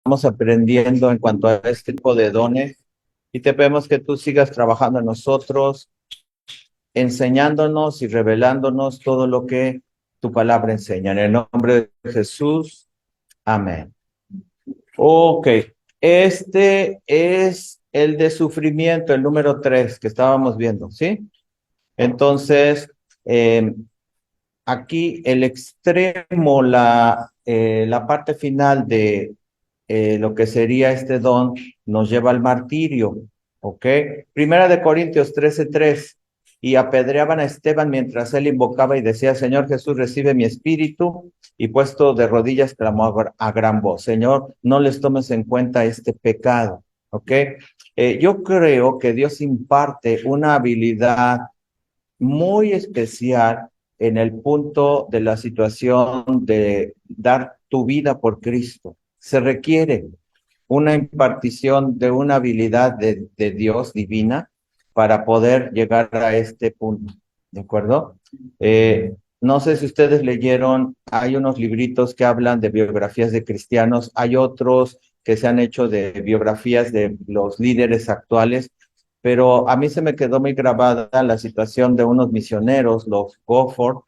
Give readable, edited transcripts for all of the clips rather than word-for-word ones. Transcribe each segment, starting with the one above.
aprendiendo en cuanto a este tipo de dones y te pedimos que tú sigas trabajando en nosotros, enseñándonos y revelándonos todo lo que tu palabra enseña. En el nombre de Jesús, amén. Ok, este es el de sufrimiento, el número 3 que estábamos viendo, ¿sí? Entonces, aquí el extremo, la parte final de lo que sería este don, nos lleva al martirio, ¿ok? Primera de Corintios 13:3, y apedreaban a Esteban mientras él invocaba y decía, Señor Jesús, recibe mi espíritu, y puesto de rodillas clamó a gran voz, Señor, no les tomes en cuenta este pecado, ¿ok? Yo creo que Dios imparte una habilidad muy especial en el punto de la situación de dar tu vida por Cristo. Se requiere una impartición de una habilidad de Dios divina para poder llegar a este punto, ¿de acuerdo? No sé si ustedes leyeron, hay unos libritos que hablan de biografías de cristianos, hay otros que se han hecho de biografías de los líderes actuales, pero a mí se me quedó muy grabada la situación de unos misioneros, los Gofford,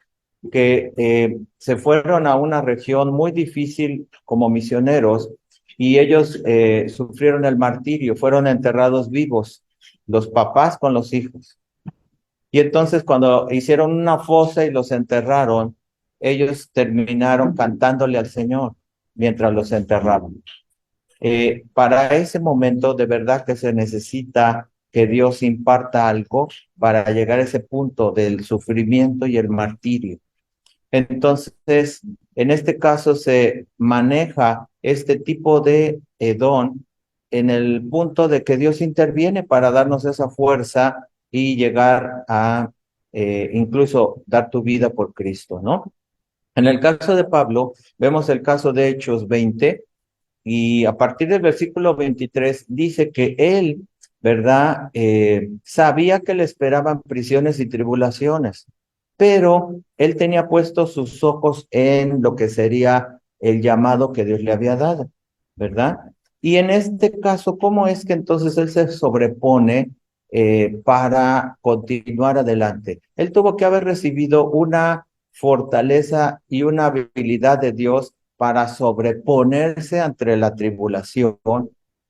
que se fueron a una región muy difícil como misioneros y ellos sufrieron el martirio, fueron enterrados vivos, los papás con los hijos. Y entonces cuando hicieron una fosa y los enterraron, ellos terminaron cantándole al Señor mientras los enterraban. Para ese momento, de verdad que se necesita que Dios imparta algo para llegar a ese punto del sufrimiento y el martirio. Entonces, en este caso se maneja este tipo de don en el punto de que Dios interviene para darnos esa fuerza y llegar a incluso dar tu vida por Cristo, ¿no? En el caso de Pablo, vemos el caso de Hechos 20 y a partir del versículo 23 dice que él, ¿verdad? Sabía que le esperaban prisiones y tribulaciones, pero él tenía puestos sus ojos en lo que sería el llamado que Dios le había dado, ¿verdad? Y en este caso, ¿cómo es que entonces él se sobrepone para continuar adelante? Él tuvo que haber recibido una fortaleza y una habilidad de Dios para sobreponerse ante la tribulación,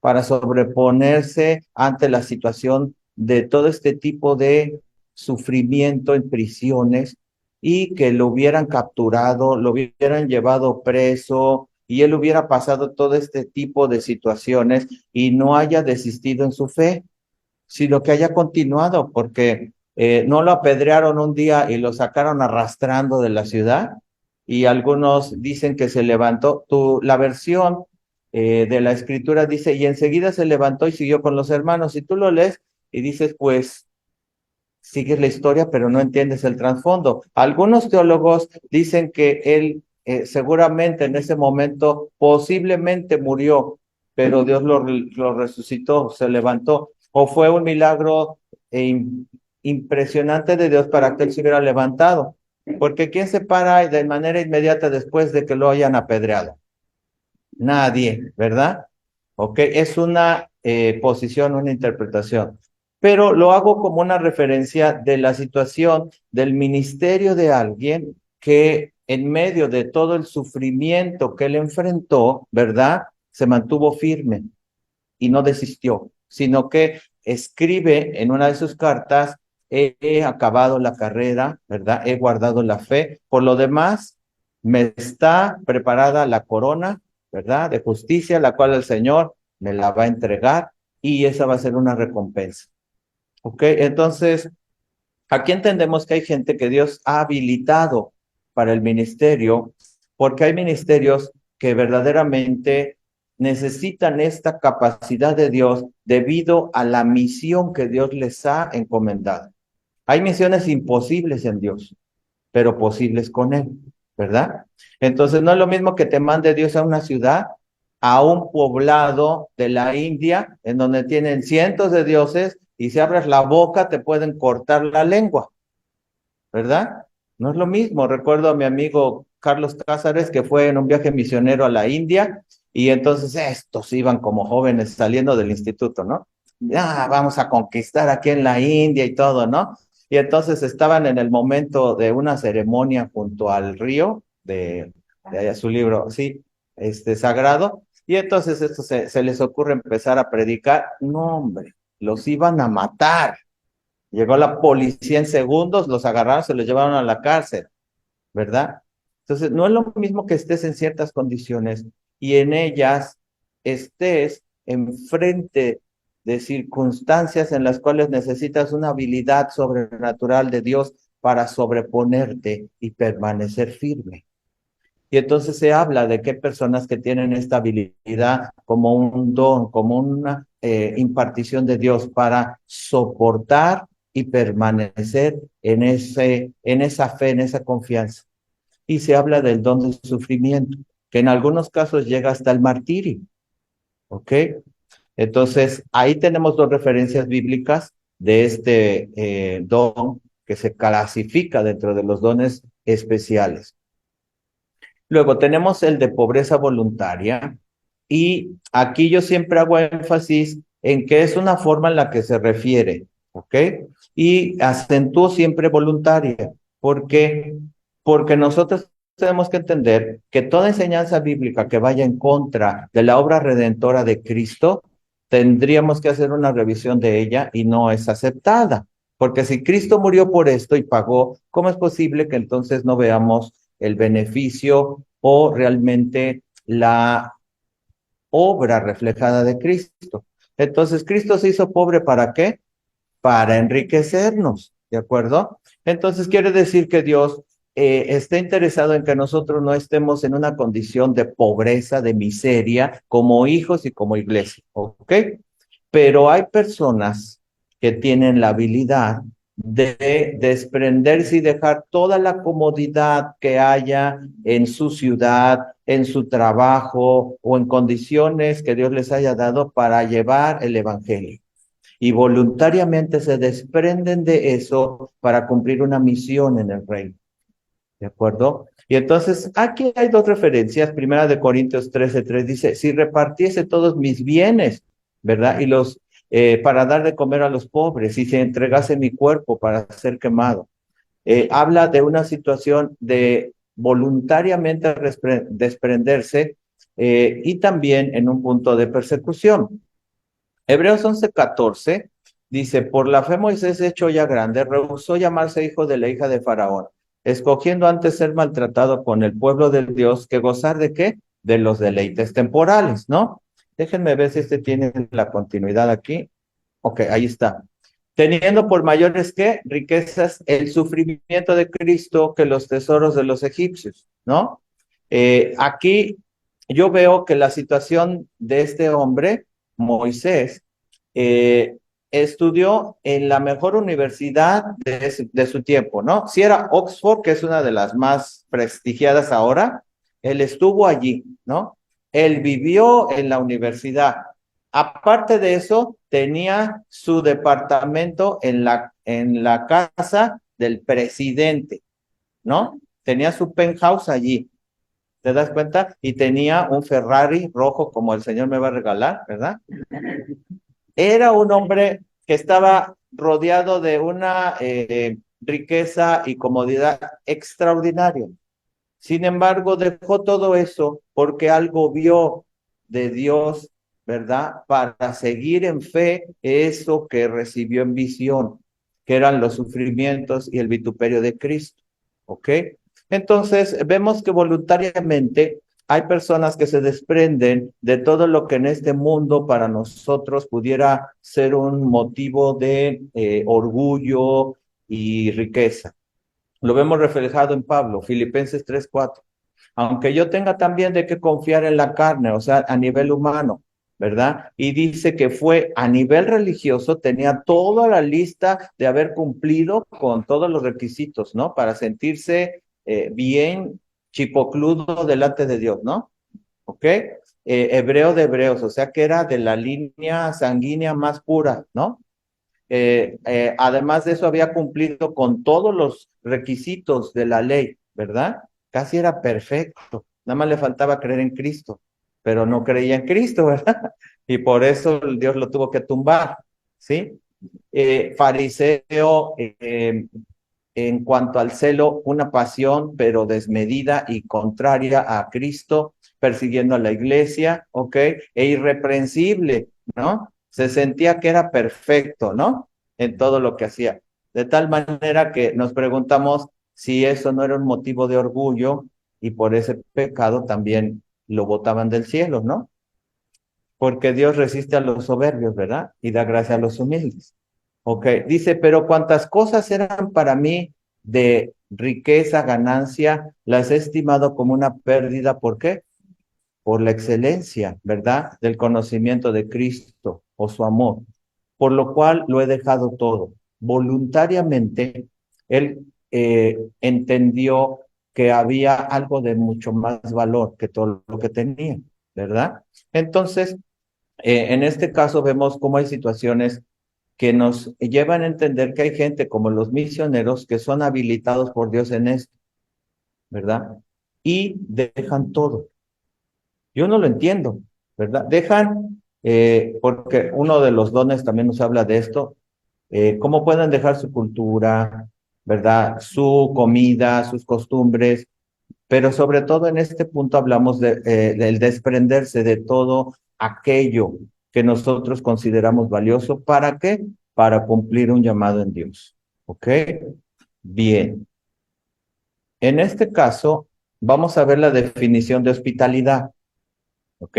para sobreponerse ante la situación de todo este tipo de sufrimiento en prisiones y que lo hubieran capturado, lo hubieran llevado preso y él hubiera pasado todo este tipo de situaciones y no haya desistido en su fe, sino que haya continuado, porque no lo apedrearon un día y lo sacaron arrastrando de la ciudad, y algunos dicen que se levantó. La versión de la escritura dice, y enseguida se levantó y siguió con los hermanos, y tú lo lees y dices, pues, sigues la historia, pero no entiendes el trasfondo. Algunos teólogos dicen que él seguramente en ese momento posiblemente murió, pero Dios lo resucitó, se levantó, o fue un milagro impresionante de Dios para que él se hubiera levantado, porque ¿quién se para de manera inmediata después de que lo hayan apedreado? Nadie, ¿verdad? Ok, es una posición, una interpretación, pero lo hago como una referencia de la situación del ministerio de alguien que en medio de todo el sufrimiento que él enfrentó, ¿verdad? Se mantuvo firme y no desistió, sino que escribe en una de sus cartas, he acabado la carrera, ¿verdad? He guardado la fe. Por lo demás, me está preparada la corona, ¿verdad? De justicia, la cual el Señor me la va a entregar y esa va a ser una recompensa. ¿Ok? Entonces, aquí entendemos que hay gente que Dios ha habilitado para el ministerio, porque hay ministerios que verdaderamente necesitan esta capacidad de Dios debido a la misión que Dios les ha encomendado. Hay misiones imposibles en Dios, pero posibles con Él, ¿verdad? Entonces no es lo mismo que te mande Dios a una ciudad, a un poblado de la India, en donde tienen cientos de dioses, y si abres la boca te pueden cortar la lengua, ¿verdad? No es lo mismo. Recuerdo a mi amigo Carlos Cázares que fue en un viaje misionero a la India Y entonces estos iban como jóvenes saliendo del instituto, ¿no? Ya, vamos a conquistar aquí en la India y todo, ¿no? Y entonces estaban en el momento de una ceremonia junto al río de allá su libro, sí, sagrado. Y entonces esto se les ocurre empezar a predicar. No, hombre, los iban a matar. Llegó la policía en segundos, los agarraron, se los llevaron a la cárcel, ¿verdad? Entonces, no es lo mismo que estés en ciertas condiciones y en ellas estés enfrente de circunstancias en las cuales necesitas una habilidad sobrenatural de Dios para sobreponerte y permanecer firme. Y entonces se habla de que personas que tienen esta habilidad como un don, como una impartición de Dios para soportar y permanecer en esa fe, en esa confianza. Y se habla del don del sufrimiento, que en algunos casos llega hasta el martirio. ¿Ok? Entonces, ahí tenemos dos referencias bíblicas de este don que se clasifica dentro de los dones especiales. Luego tenemos el de pobreza voluntaria y aquí yo siempre hago énfasis en que es una forma en la que se refiere, ¿ok? Y acentúo siempre voluntaria. ¿Por qué? Porque nosotros tenemos que entender que toda enseñanza bíblica que vaya en contra de la obra redentora de Cristo, tendríamos que hacer una revisión de ella y no es aceptada. Porque si Cristo murió por esto y pagó, ¿cómo es posible que entonces no veamos el beneficio o realmente la obra reflejada de Cristo? Entonces, Cristo se hizo pobre ¿para qué? Para enriquecernos, ¿de acuerdo? Entonces, quiere decir que Dios está interesado en que nosotros no estemos en una condición de pobreza, de miseria, como hijos y como iglesia, ¿ok? Pero hay personas que tienen la habilidad de desprenderse y dejar toda la comodidad que haya en su ciudad, en su trabajo o en condiciones que Dios les haya dado para llevar el evangelio. Y voluntariamente se desprenden de eso para cumplir una misión en el reino. ¿De acuerdo? Y entonces aquí hay dos referencias. Primera de Corintios 13:3 dice, si repartiese todos mis bienes, ¿verdad? Y para dar de comer a los pobres, y se entregase mi cuerpo para ser quemado. Habla de una situación de voluntariamente desprenderse y también en un punto de persecución. Hebreos 11:14 dice, por la fe Moisés, hecho ya grande, rehusó llamarse hijo de la hija de Faraón, escogiendo antes ser maltratado con el pueblo de Dios que gozar de qué? De los deleites temporales, ¿no? Déjenme ver si tiene la continuidad aquí. Ok, ahí está. Teniendo por mayores que riquezas el sufrimiento de Cristo que los tesoros de los egipcios, ¿no? Aquí yo veo que la situación de este hombre, Moisés, eh, estudió en la mejor universidad de su tiempo, ¿no? Si era Oxford, que es una de las más prestigiadas ahora, él estuvo allí, ¿no? Él vivió en la universidad. Aparte de eso, tenía su departamento en la casa del presidente, ¿no? Tenía su penthouse allí. ¿Te das cuenta? Y tenía un Ferrari rojo como el señor me va a regalar, ¿verdad? Era un hombre que estaba rodeado de una riqueza y comodidad extraordinaria. Sin embargo, dejó todo eso porque algo vio de Dios, ¿verdad? Para seguir en fe eso que recibió en visión, que eran los sufrimientos y el vituperio de Cristo. ¿Ok? Entonces, vemos que voluntariamente hay personas que se desprenden de todo lo que en este mundo para nosotros pudiera ser un motivo de orgullo y riqueza. Lo vemos reflejado en Pablo, Filipenses 3:4. Aunque yo tenga también de qué confiar en la carne, o sea, a nivel humano, ¿verdad? Y dice que fue a nivel religioso, tenía toda la lista de haber cumplido con todos los requisitos, ¿no? Para sentirse bien chipocludo delante de Dios, ¿no? ¿Ok? Hebreo de hebreos, o sea que era de la línea sanguínea más pura, ¿no? Además de eso, había cumplido con todos los requisitos de la ley, ¿verdad? Casi era perfecto, nada más le faltaba creer en Cristo. pero no creía en Cristo, ¿verdad? Y por eso Dios lo tuvo que tumbar, ¿sí? Fariseo, en cuanto al celo, una pasión, pero desmedida y contraria a Cristo, persiguiendo a la iglesia, ¿ok? E irreprensible, ¿no? Se sentía que era perfecto, ¿no? En todo lo que hacía. De tal manera que nos preguntamos si eso no era un motivo de orgullo y por ese pecado también lo botaban del cielo, ¿no? Porque Dios resiste a los soberbios, ¿verdad? Y da gracia a los humildes. Ok, dice, pero cuantas cosas eran para mí de riqueza, ganancia, las he estimado como una pérdida. ¿Por qué? Por la excelencia, ¿verdad? Del conocimiento de Cristo o su amor, por lo cual lo he dejado todo. Voluntariamente, él entendió que había algo de mucho más valor que todo lo que tenía, ¿verdad? Entonces, en este caso vemos cómo hay situaciones que nos llevan a entender que hay gente como los misioneros que son habilitados por Dios en esto, ¿verdad? Y dejan todo. Yo no lo entiendo, ¿verdad? Dejan, porque uno de los dones también nos habla de esto, cómo pueden dejar su cultura, ¿verdad? Su comida, sus costumbres, pero sobre todo en este punto hablamos del desprenderse de todo aquello que nosotros consideramos valioso. ¿Para qué? Para cumplir un llamado en Dios. ¿Ok? Bien. En este caso, vamos a ver la definición de hospitalidad. ¿Ok?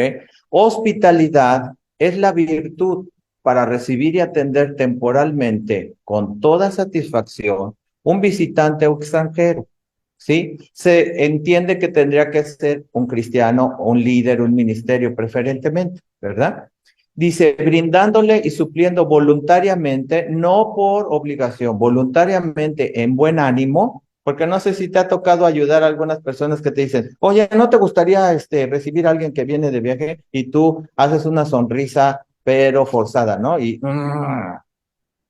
Hospitalidad es la virtud para recibir y atender temporalmente con toda satisfacción un visitante o extranjero. ¿Sí? Se entiende que tendría que ser un cristiano, un líder, un ministerio preferentemente, ¿verdad? Dice, brindándole y supliendo voluntariamente, no por obligación, voluntariamente en buen ánimo, porque no sé si te ha tocado ayudar a algunas personas que te dicen, oye, ¿no te gustaría recibir a alguien que viene de viaje? Y tú haces una sonrisa, pero forzada, ¿no? Y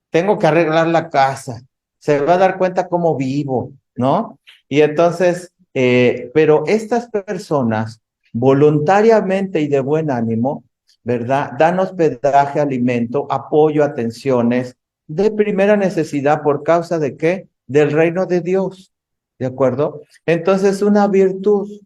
tengo que arreglar la casa, se va a dar cuenta cómo vivo, ¿no? Y entonces, pero estas personas voluntariamente y de buen ánimo, ¿verdad? Dan hospedaje, alimento, apoyo, atenciones de primera necesidad por causa de qué? Del reino de Dios, ¿de acuerdo? Entonces, una virtud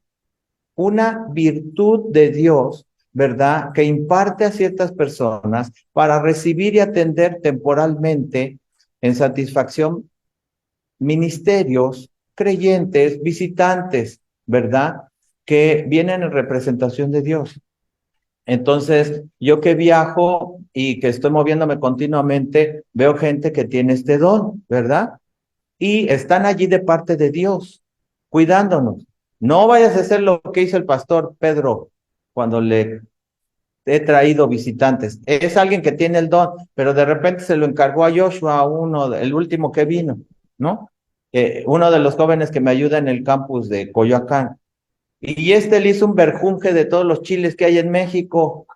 de Dios, ¿verdad? Que imparte a ciertas personas para recibir y atender temporalmente en satisfacción ministerios, creyentes, visitantes, ¿verdad? Que vienen en representación de Dios. Entonces, yo que viajo y que estoy moviéndome continuamente, veo gente que tiene este don, ¿verdad? Y están allí de parte de Dios, cuidándonos. No vayas a hacer lo que hizo el pastor Pedro cuando le he traído visitantes. Es alguien que tiene el don, pero de repente se lo encargó a Joshua, el último que vino, ¿no? Uno de los jóvenes que me ayuda en el campus de Coyoacán. Y le hizo un berjunje de todos los chiles que hay en México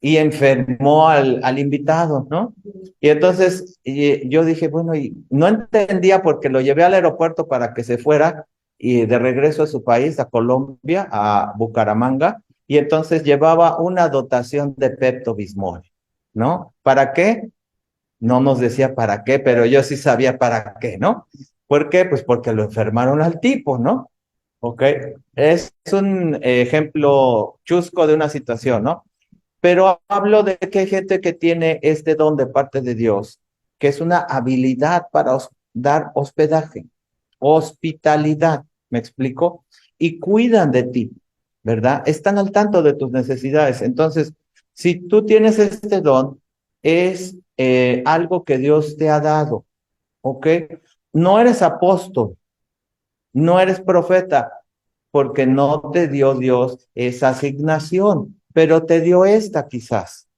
y enfermó al invitado, ¿no? Y entonces yo dije, bueno, y no entendía porque lo llevé al aeropuerto para que se fuera y de regreso a su país, a Colombia, a Bucaramanga, y entonces llevaba una dotación de Pepto-Bismol, ¿no? ¿Para qué? No nos decía para qué, pero yo sí sabía para qué, ¿no? ¿Por qué? Pues porque lo enfermaron al tipo, ¿no? ¿Ok? Es un ejemplo chusco de una situación, ¿no? Pero hablo de que hay gente que tiene este don de parte de Dios, que es una habilidad para dar hospedaje, hospitalidad, ¿me explico? Y cuidan de ti, ¿verdad? Están al tanto de tus necesidades. Entonces, si tú tienes este don, es algo que Dios te ha dado, ¿ok? No eres apóstol, no eres profeta, porque no te dio Dios esa asignación, pero te dio esta quizás.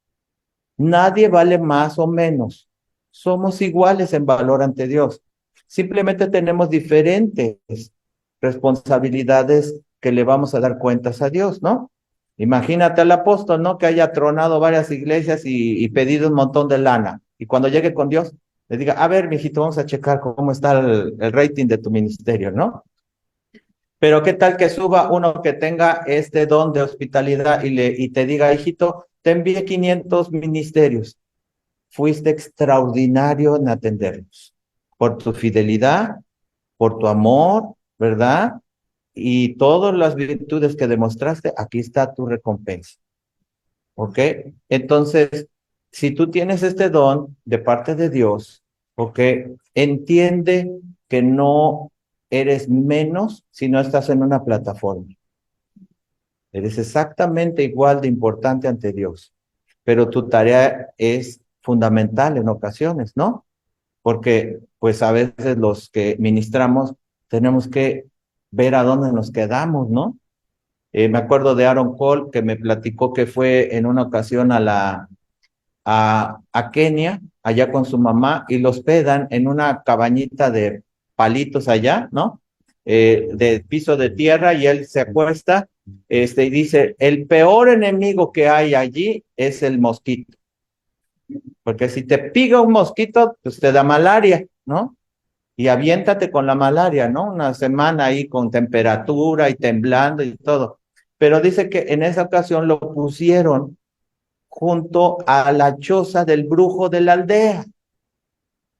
Nadie vale más o menos. Somos iguales en valor ante Dios. Simplemente tenemos diferentes responsabilidades que le vamos a dar cuentas a Dios, ¿no? Imagínate al apóstol, ¿no? Que haya tronado varias iglesias y pedido un montón de lana. Y cuando llegue con Dios, le diga, a ver, mijito, vamos a checar cómo está el rating de tu ministerio, ¿no? Pero qué tal que suba uno que tenga este don de hospitalidad y te diga, hijito, te envié 500 ministerios. Fuiste extraordinario en atenderlos. Por tu fidelidad, por tu amor, ¿verdad? Y todas las virtudes que demostraste, aquí está tu recompensa. ¿Ok? Entonces, si tú tienes este don de parte de Dios, ¿ok? Entiende que no eres menos si no estás en una plataforma. Eres exactamente igual de importante ante Dios, pero tu tarea es fundamental en ocasiones, ¿no? Porque pues a veces los que ministramos tenemos que ver a dónde nos quedamos, ¿no? Me acuerdo de Aaron Cole que me platicó que fue en una ocasión a Kenia, allá con su mamá, y los hospedan en una cabañita de palitos allá, ¿no? De piso de tierra, y él se acuesta, y dice, el peor enemigo que hay allí es el mosquito, porque si te pica un mosquito, pues te da malaria, ¿no? Y aviéntate con la malaria, ¿no? Una semana ahí con temperatura y temblando y todo. Pero dice que en esa ocasión lo pusieron junto a la choza del brujo de la aldea.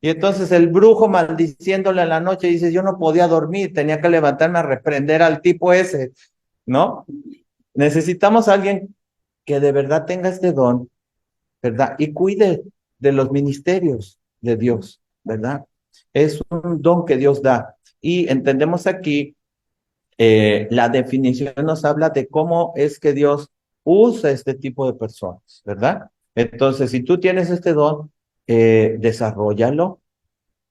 Y entonces el brujo maldiciéndole en la noche dice, yo no podía dormir, tenía que levantarme a reprender al tipo ese, ¿no? Necesitamos a alguien que de verdad tenga este don, ¿verdad? Y cuide de los ministerios de Dios, ¿verdad? Es un don que Dios da. Y entendemos aquí, la definición nos habla de cómo es que Dios usa este tipo de personas, ¿verdad? Entonces, si tú tienes este don, desarrollalo,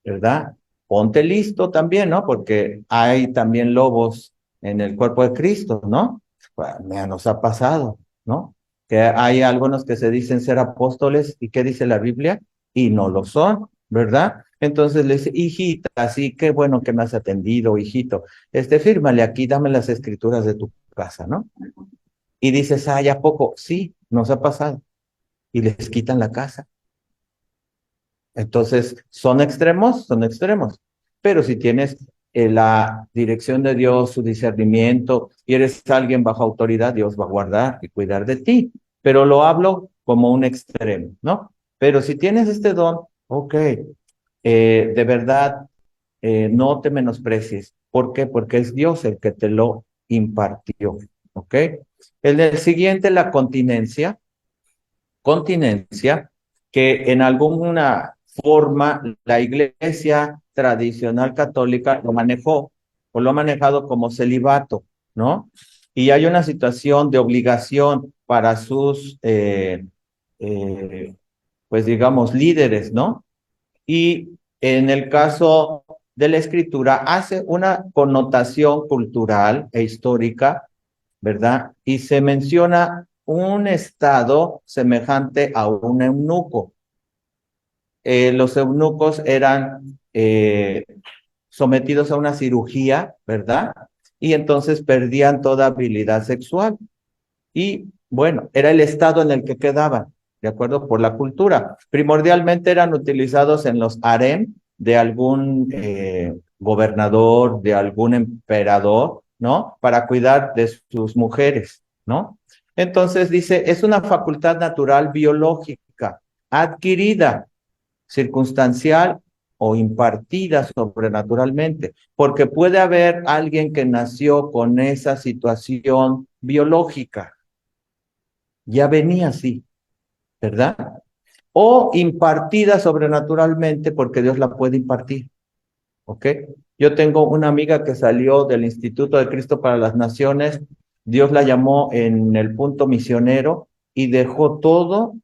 ¿verdad? Ponte listo también, ¿no? Porque hay también lobos en el cuerpo de Cristo, ¿no? Bueno, nos ha pasado, ¿no? Que hay algunos que se dicen ser apóstoles y ¿qué dice la Biblia? Y no lo son, ¿verdad? Entonces le dice, hijita, así qué bueno que me has atendido, hijito. Fírmale aquí, dame las escrituras de tu casa, ¿no? Y dices, ay, ¿a poco? Sí, nos ha pasado. Y les quitan la casa. Entonces, son extremos, son extremos. Pero si tienes la dirección de Dios, su discernimiento, y eres alguien bajo autoridad, Dios va a guardar y cuidar de ti. Pero lo hablo como un extremo, ¿no? Pero si tienes este don, ok, de verdad, no te menosprecies. ¿Por qué? Porque es Dios el que te lo impartió, ¿ok? El siguiente, la continencia. Continencia, que en alguna forma la iglesia tradicional católica lo manejó o lo ha manejado como celibato, ¿no? Y hay una situación de obligación para sus, eh, pues digamos, líderes, ¿no? Y en el caso de la escritura hace una connotación cultural e histórica, ¿verdad? Y se menciona un estado semejante a un eunuco. Los eunucos eran sometidos a una cirugía, ¿verdad? Y entonces perdían toda habilidad sexual. Y bueno, era el estado en el que quedaban, ¿de acuerdo? Por la cultura. Primordialmente eran utilizados en los harem de algún gobernador, de algún emperador, ¿no? Para cuidar de sus mujeres, ¿no? Entonces dice, es una facultad natural biológica, adquirida, circunstancial o impartida sobrenaturalmente, porque puede haber alguien que nació con esa situación biológica, ya venía así, ¿verdad? O impartida sobrenaturalmente porque Dios la puede impartir, ¿ok? Yo tengo una amiga que salió del Instituto de Cristo para las Naciones, Dios la llamó en el punto misionero y dejó todo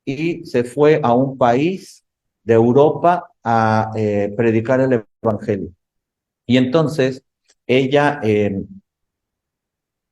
y se fue a un país de Europa a predicar el Evangelio. Y entonces ella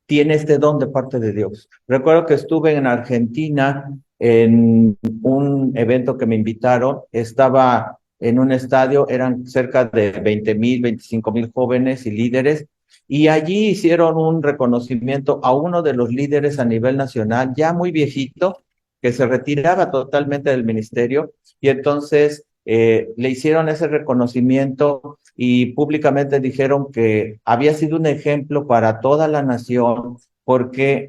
tiene este don de parte de Dios. Recuerdo que estuve en Argentina en un evento que me invitaron, estaba en un estadio, eran cerca de 20,000, 25,000 jóvenes y líderes, y allí hicieron un reconocimiento a uno de los líderes a nivel nacional, ya muy viejito, que se retiraba totalmente del ministerio, y entonces le hicieron ese reconocimiento y públicamente dijeron que había sido un ejemplo para toda la nación porque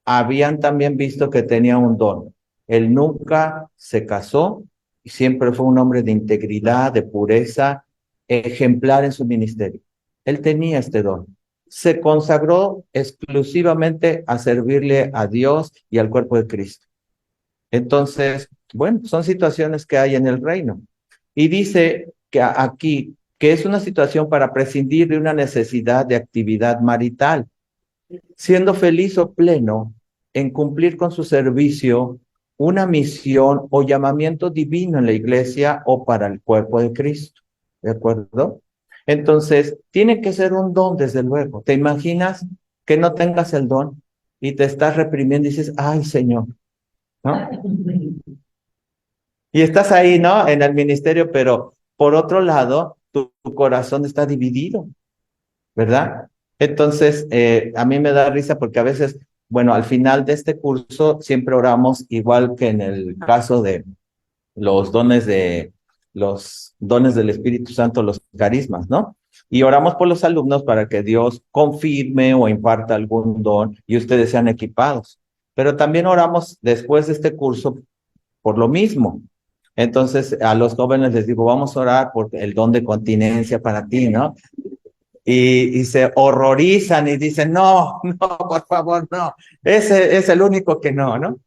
habían también visto que tenía un don. Él nunca se casó y siempre fue un hombre de integridad, de pureza, ejemplar en su ministerio. Él tenía este don. Se consagró exclusivamente a servirle a Dios y al cuerpo de Cristo. Entonces, bueno, son situaciones que hay en el reino. Y dice que aquí que es una situación para prescindir de una necesidad de actividad marital, siendo feliz o pleno en cumplir con su servicio una misión o llamamiento divino en la iglesia o para el cuerpo de Cristo. ¿De acuerdo? Entonces, tiene que ser un don, desde luego. ¿Te imaginas que no tengas el don y te estás reprimiendo y dices, ay, Señor, ¿no? Y estás ahí, ¿no? En el ministerio, pero por otro lado, tu corazón está dividido, ¿verdad? Entonces, a mí me da risa porque a veces, bueno, al final de este curso siempre oramos igual que en el caso de los dones del Espíritu Santo, los carismas, ¿no? Y oramos por los alumnos para que Dios confirme o imparta algún don y ustedes sean equipados. Pero también oramos después de este curso por lo mismo. Entonces, a los jóvenes les digo, vamos a orar por el don de continencia para ti, ¿no? Y se horrorizan y dicen, no, no, por favor, no. Ese es el único que no, ¿no?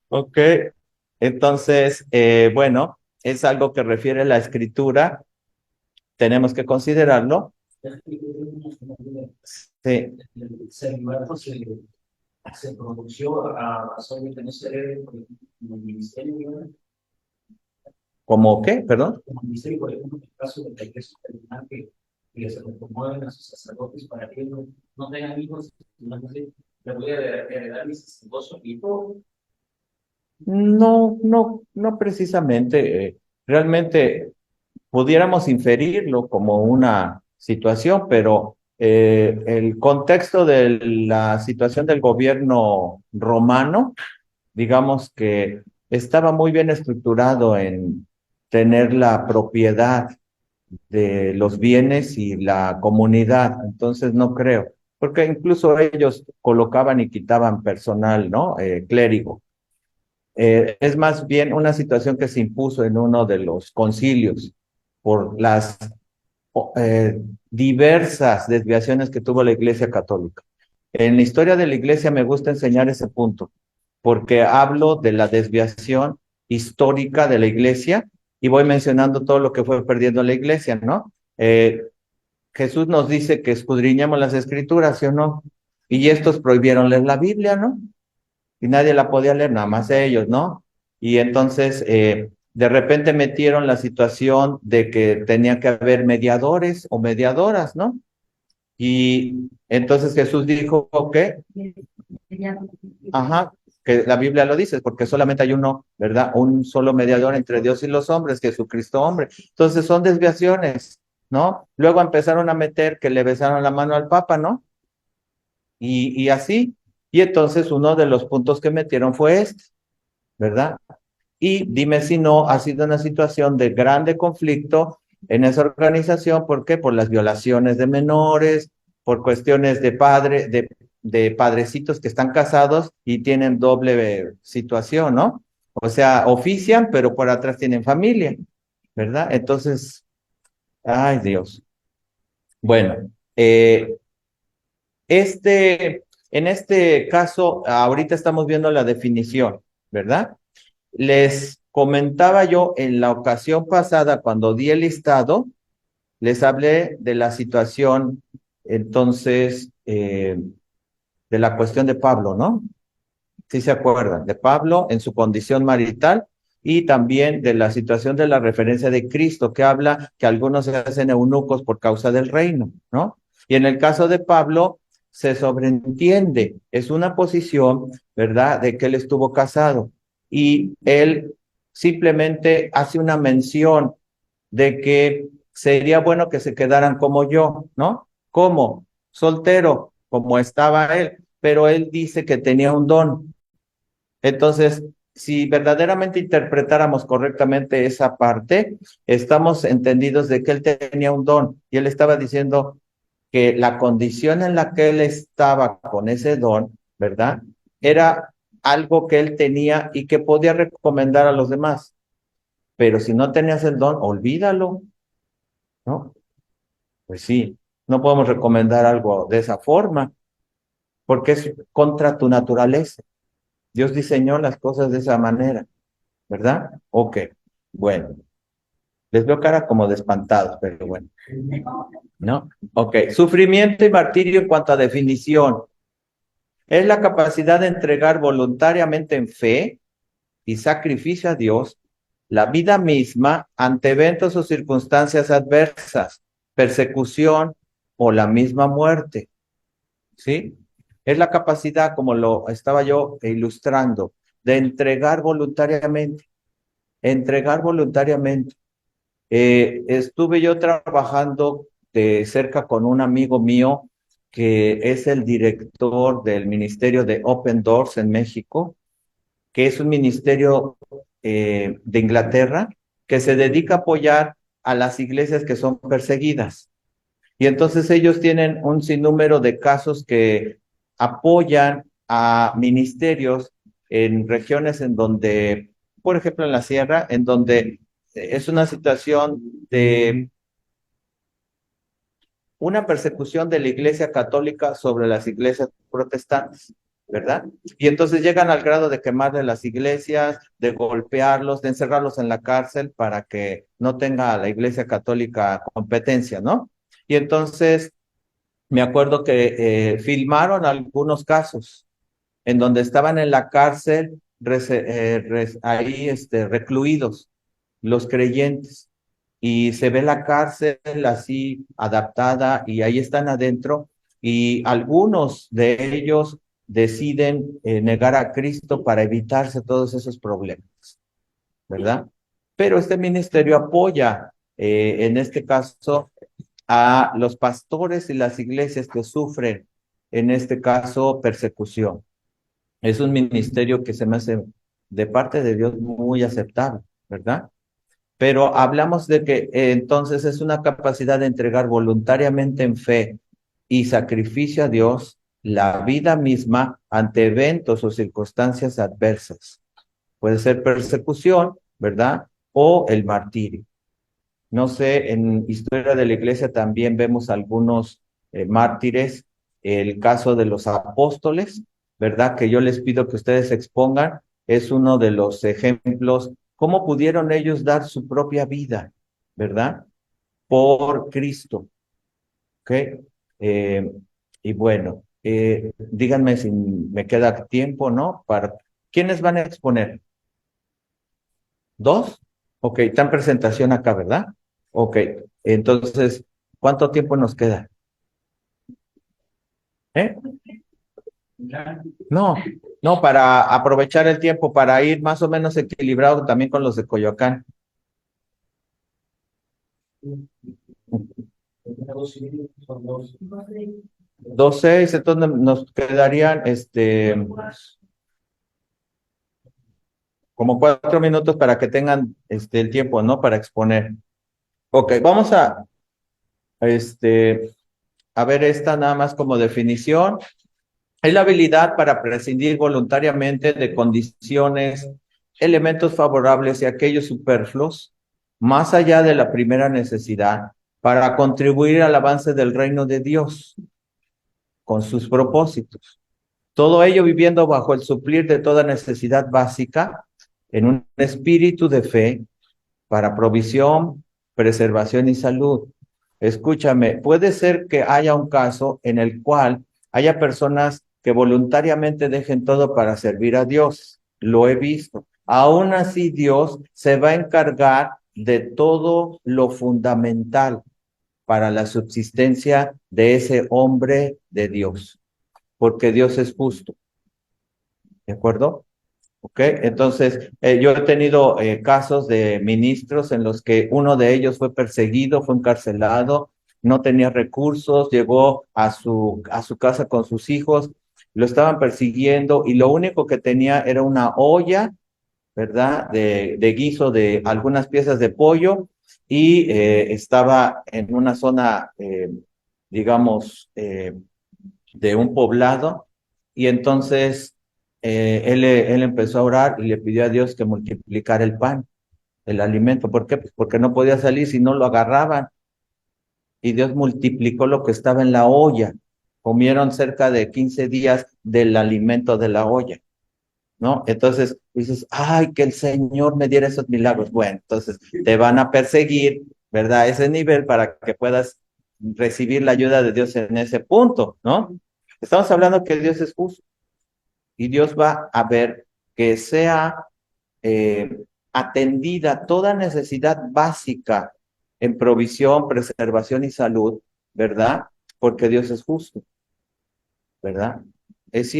Ok. Entonces, bueno, es algo que refiere la escritura, tenemos que considerarlo. Sí. Se pronunció a razón de que no se debe como el ministerio, ¿no? ¿Cómo qué? Perdón. Como el ministerio, por ejemplo, en el caso de la iglesia terminal que se le promueven a sus sacerdotes para que no tengan hijos, no sé, le voy a heredar mi sacerdocio y todo. No, no, no precisamente. Realmente pudiéramos inferirlo como una situación, pero el contexto de la situación del gobierno romano, digamos que estaba muy bien estructurado en tener la propiedad de los bienes y la comunidad, entonces no creo, porque incluso ellos colocaban y quitaban personal, ¿no? Clérigo. Es más bien una situación que se impuso en uno de los concilios por las eh, diversas desviaciones que tuvo la Iglesia Católica. En la historia de la Iglesia me gusta enseñar ese punto, porque hablo de la desviación histórica de la Iglesia y voy mencionando todo lo que fue perdiendo la Iglesia, ¿no? Jesús nos dice que escudriñemos las Escrituras, ¿sí o no? Y estos prohibieron leer la Biblia, ¿no? Y nadie la podía leer, nada más ellos, ¿no? Y entonces, de repente metieron la situación de que tenía que haber mediadores o mediadoras, ¿no? Y entonces Jesús dijo que, ajá, que la Biblia lo dice, porque solamente hay uno, ¿verdad? Un solo mediador entre Dios y los hombres, Jesucristo hombre. Entonces son desviaciones, ¿no? Luego empezaron a meter que le besaron la mano al Papa, ¿no? Y así. Y entonces uno de los puntos que metieron fue este, ¿verdad? Y dime si no, ha sido una situación de grande conflicto en esa organización. ¿Por qué? Por las violaciones de menores, por cuestiones de padrecitos que están casados y tienen doble situación, ¿no? O sea, ofician, pero por atrás tienen familia, ¿verdad? Entonces, ay Dios. Bueno, en este caso, ahorita estamos viendo la definición, ¿verdad? Les comentaba yo en la ocasión pasada, cuando di el listado, les hablé de la situación, entonces, de la cuestión de Pablo, ¿no? Si se acuerdan, de Pablo en su condición marital y también de la situación de la referencia de Cristo, que habla que algunos se hacen eunucos por causa del reino, ¿no? Y en el caso de Pablo, se sobreentiende, es una posición, ¿verdad?, de que él estuvo casado y él simplemente hace una mención de que sería bueno que se quedaran como yo, ¿no? Como soltero, como estaba él, pero él dice que tenía un don. Entonces, si verdaderamente interpretáramos correctamente esa parte, estamos entendidos de que él tenía un don y él estaba diciendo que la condición en la que él estaba con ese don, ¿verdad? Era algo que él tenía y que podía recomendar a los demás. Pero si no tenías el don, olvídalo, ¿no? Pues sí, no podemos recomendar algo de esa forma, porque es contra tu naturaleza. Dios diseñó las cosas de esa manera, ¿verdad? Ok, bueno. Les veo cara como de espantados, pero bueno, ¿no? Ok, sufrimiento y martirio en cuanto a definición. Es la capacidad de entregar voluntariamente en fe y sacrificio a Dios la vida misma ante eventos o circunstancias adversas, persecución o la misma muerte, ¿sí? Es la capacidad, como lo estaba yo ilustrando, de entregar voluntariamente. Estuve yo trabajando de cerca con un amigo mío que es el director del Ministerio de Open Doors en México, que es un ministerio de Inglaterra que se dedica a apoyar a las iglesias que son perseguidas. Y entonces ellos tienen un sinnúmero de casos que apoyan a ministerios en regiones en donde, por ejemplo, en la sierra, en donde es una situación de una persecución de la Iglesia Católica sobre las iglesias protestantes, ¿verdad? Y entonces llegan al grado de quemarle las iglesias, de golpearlos, de encerrarlos en la cárcel para que no tenga la Iglesia Católica competencia, ¿no? Y entonces me acuerdo que filmaron algunos casos en donde estaban en la cárcel ahí recluidos los creyentes y se ve la cárcel así adaptada y ahí están adentro y algunos de ellos deciden negar a Cristo para evitarse todos esos problemas, ¿verdad? Pero este ministerio apoya, en este caso, a los pastores y las iglesias que sufren, en este caso, persecución. Es un ministerio que se me hace de parte de Dios muy aceptable, ¿verdad? Pero hablamos de que entonces es una capacidad de entregar voluntariamente en fe y sacrificio a Dios la vida misma ante eventos o circunstancias adversas. Puede ser persecución, ¿verdad? O el martirio. No sé, en historia de la iglesia también vemos algunos mártires, el caso de los apóstoles, ¿verdad? Que yo les pido que ustedes expongan, es uno de los ejemplos, cómo pudieron ellos dar su propia vida, ¿verdad? Por Cristo, ¿ok? Eh, y bueno, díganme si me queda tiempo, ¿no? ¿Quiénes van a exponer? ¿Dos? Ok, está presentación acá, ¿verdad? Ok, entonces, ¿cuánto tiempo nos queda? ¿Eh? No, no, para aprovechar el tiempo, para ir más o menos equilibrado también con los de Coyoacán. 2:06, entonces nos quedarían como 4 minutos para que tengan el tiempo, ¿no? Para exponer. Ok, vamos este, a ver esta nada más como definición. Es la habilidad para prescindir voluntariamente de condiciones, elementos favorables y aquellos superfluos, más allá de la primera necesidad, para contribuir al avance del reino de Dios con sus propósitos. Todo ello viviendo bajo el suplir de toda necesidad básica en un espíritu de fe para provisión, preservación y salud. Escúchame, puede ser que haya un caso en el cual haya personas que voluntariamente dejen todo para servir a Dios. Lo he visto. Aún así, Dios se va a encargar de todo lo fundamental para la subsistencia de ese hombre de Dios, porque Dios es justo. ¿De acuerdo? ¿Ok? Entonces, yo he tenido casos de ministros en los que uno de ellos fue perseguido, fue encarcelado, no tenía recursos, llegó a su casa con sus hijos, lo estaban persiguiendo y lo único que tenía era una olla ¿verdad? De guiso de algunas piezas de pollo y estaba en una zona, digamos, de un poblado y entonces él empezó a orar y le pidió a Dios que multiplicara el pan, el alimento. ¿Por qué? Pues porque no podía salir si no lo agarraban y Dios multiplicó lo que estaba en la olla. Comieron cerca de 15 días del alimento de la olla, ¿no? Entonces dices, ay, que el Señor me diera esos milagros. Bueno, entonces te van a perseguir, ¿verdad? A ese nivel para que puedas recibir la ayuda de Dios en ese punto, ¿no? Estamos hablando que Dios es justo y Dios va a ver que sea atendida toda necesidad básica en provisión, preservación y salud, ¿verdad? Porque Dios es justo, ¿verdad? Es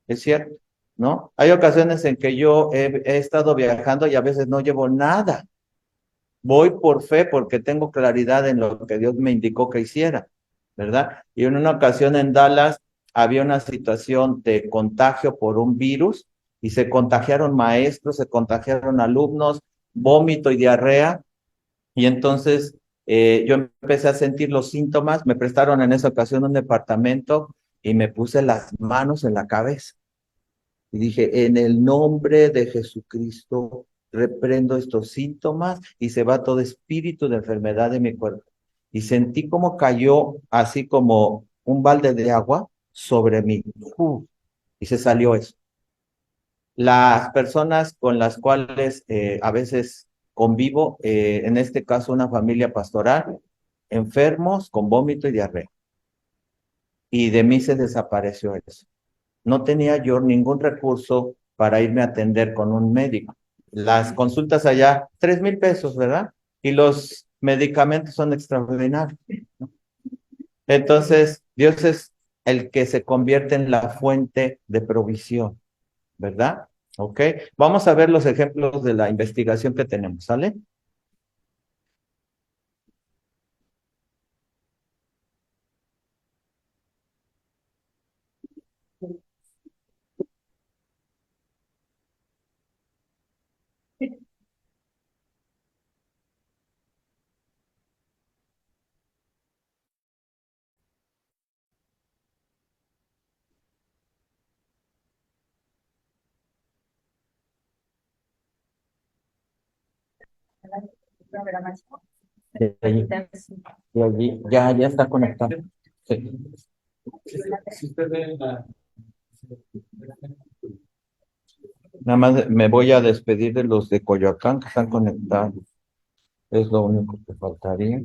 es cierto, ¿no? Hay ocasiones en que yo he estado viajando y a veces no llevo nada. Voy por fe porque tengo claridad en lo que Dios me indicó que hiciera, ¿verdad? Y en una ocasión en Dallas había una situación de contagio por un virus y se contagiaron maestros, se contagiaron alumnos, vómito y diarrea. Y entonces yo empecé a sentir los síntomas, me prestaron en esa ocasión un departamento y me puse las manos en la cabeza. Y dije, en el nombre de Jesucristo, reprendo estos síntomas y se va todo espíritu de enfermedad de mi cuerpo. Y sentí como cayó así como un balde de agua sobre mí. Y se salió eso. Las personas con las cuales a veces convivo, en este caso una familia pastoral, enfermos con vómito y diarrea. Y de mí se desapareció eso. No tenía yo ningún recurso para irme a atender con un médico. Las consultas allá, 3,000 pesos, ¿verdad? Y los medicamentos son extraordinarios, ¿no? Entonces, Dios es el que se convierte en la fuente de provisión, ¿verdad? ¿Ok? Vamos a ver los ejemplos de la investigación que tenemos, ¿sale? De allí, de allí, ya está conectado. Sí. Si usted ve la- Nada más me voy a despedir de los de Coyoacán que están conectados. Es lo único que faltaría.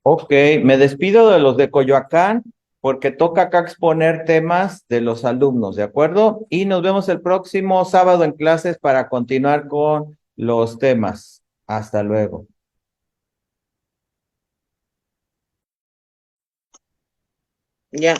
Ok, me despido de los de Coyoacán porque toca acá exponer temas de los alumnos, ¿de acuerdo? Y nos vemos el próximo sábado en clases para continuar con los temas. Hasta luego. Ya.